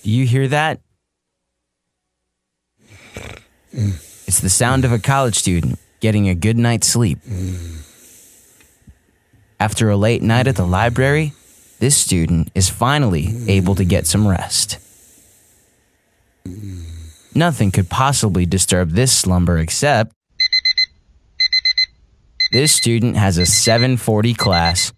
Do you hear that? It's the sound of a college student getting a good night's sleep. After a late night at the library, this student is finally able to get some rest. Nothing could possibly disturb this slumber except this student has a 7:40 class.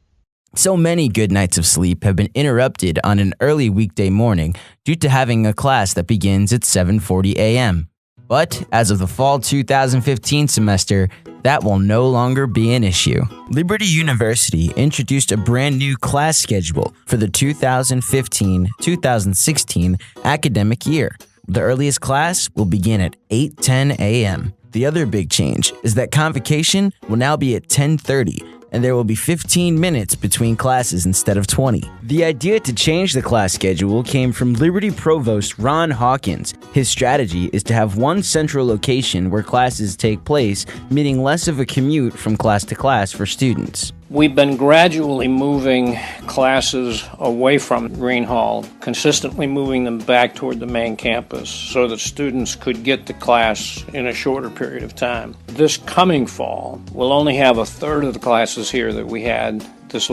So many good nights of sleep have been interrupted on an early weekday morning due to having a class that begins at 7:40 a.m. But as of the fall 2015 semester, that will no longer be an issue. Liberty University introduced a brand new class schedule for the 2015-2016 academic year. The earliest class will begin at 8:10 a.m. The other big change is that convocation will now be at 10:30, and there will be 15 minutes between classes instead of 20. The idea to change the class schedule came from Liberty Provost Ron Hawkins. His strategy is to have one central location where classes take place, meaning less of a commute from class to class for students. We've been gradually moving classes away from Green Hall, consistently moving them back toward the main campus so that students could get to class in a shorter period of time. This coming fall, we'll only have a third of the classes here that we had this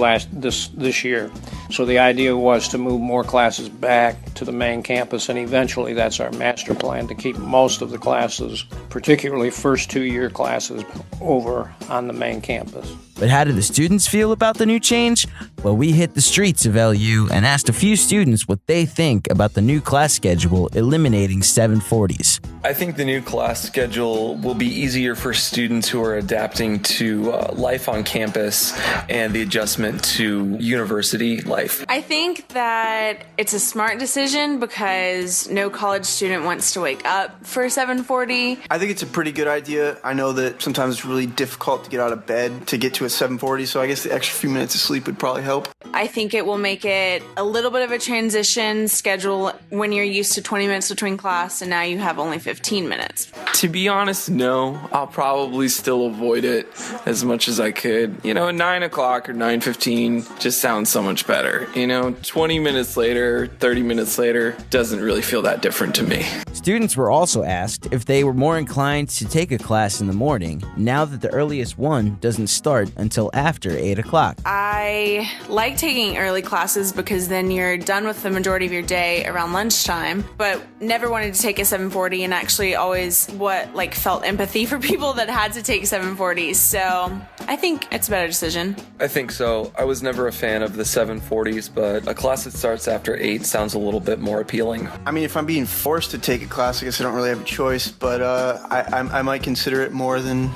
year. So the idea was to move more classes back to the main campus, and eventually that's our master plan, to keep most of the classes, particularly first 2-year classes, over on the main campus. But how did the students feel about the new change? Well, we hit the streets of LU and asked a few students what they think about the new class schedule eliminating 740s. I think the new class schedule will be easier for students who are adapting to life on campus and the adjustment to university life. I think that it's a smart decision because no college student wants to wake up for 740. I think it's a pretty good idea. I know that sometimes it's really difficult to get out of bed to get to a 740, so I guess the extra few minutes of sleep would probably help. I think it will make it a little bit of a transition schedule when you're used to 20 minutes between class and now you have only 15 minutes. To be honest, no. I'll probably still avoid it as much as I could. 9 o'clock or 9:15 just sounds so much better. 20 minutes later, 30 minutes later, doesn't really feel that different to me. Students were also asked if they were more inclined to take a class in the morning now that the earliest one doesn't start until after 8 o'clock. I like taking early classes because then you're done with the majority of your day around lunchtime, but never wanted to take a 740 and actually always felt empathy for people that had to take 740s. So I think it's a better decision. I think so. I was never a fan of the 740s, but a class that starts after 8 sounds a little bit more appealing. I mean, if I'm being forced to take a class, I guess I don't really have a choice, but I might consider it more than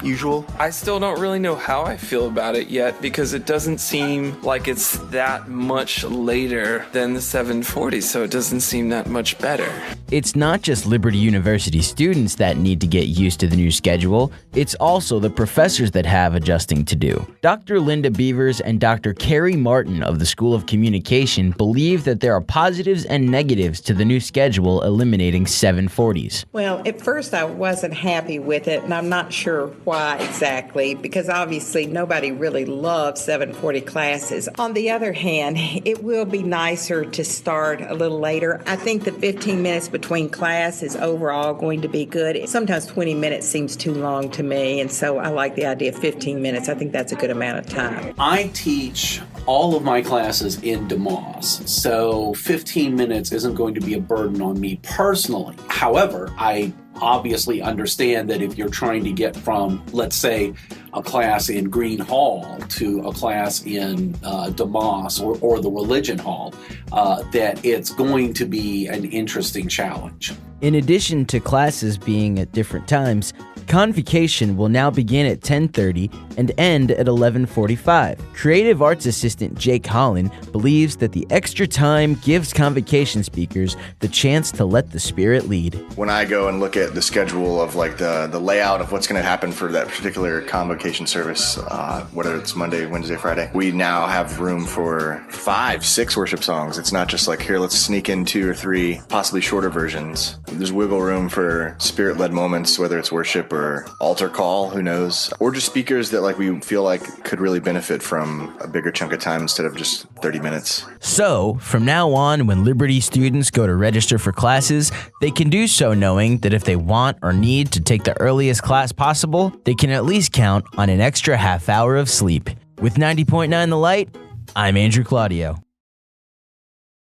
usual. I still don't really know how I feel about it yet because it doesn't seem like it's that much later than the 740, so it doesn't seem that much better. It's not just Liberty University students that need to get used to the new schedule, it's also the professors that have adjusting to do. Dr. Linda Beavers and Dr. Carrie Martin of the School of Communication believe that there are positives and negatives to the new schedule eliminating 740s. Well, at first I wasn't happy with it, and I'm not sure why exactly, because obviously nobody really loves 740 classes. On the other hand, it will be nicer to start a little later. I think the 15 minutes between class is overall going to be good. Sometimes 20 minutes seems too long to me, and so I like the idea of 15 minutes. I think that's a good amount of time. I teach all of my classes in DeMoss, so 15 minutes isn't going to be a burden on me personally. However, I obviously understand that if you're trying to get from, let's say, a class in Green Hall to a class in DeMoss or the Religion Hall, that it's going to be an interesting challenge. In addition to classes being at different times, Convocation will now begin at 10:30 and end at 11:45. Creative Arts Assistant Jake Holland believes that the extra time gives Convocation speakers the chance to let the Spirit lead. When I go and look at the schedule of the layout of what's going to happen for that particular Convocation service, whether it's Monday, Wednesday, Friday, we now have room for 5, 6 worship songs. It's not just here, let's sneak in 2 or 3, possibly shorter versions. There's wiggle room for Spirit-led moments, whether it's worship worship or altar call, who knows? Or just speakers that like we feel like could really benefit from a bigger chunk of time instead of just 30 minutes. So, from now on, when Liberty students go to register for classes, they can do so knowing that if they want or need to take the earliest class possible, they can at least count on an extra half hour of sleep. With 90.9 The Light, I'm Andrew Claudio.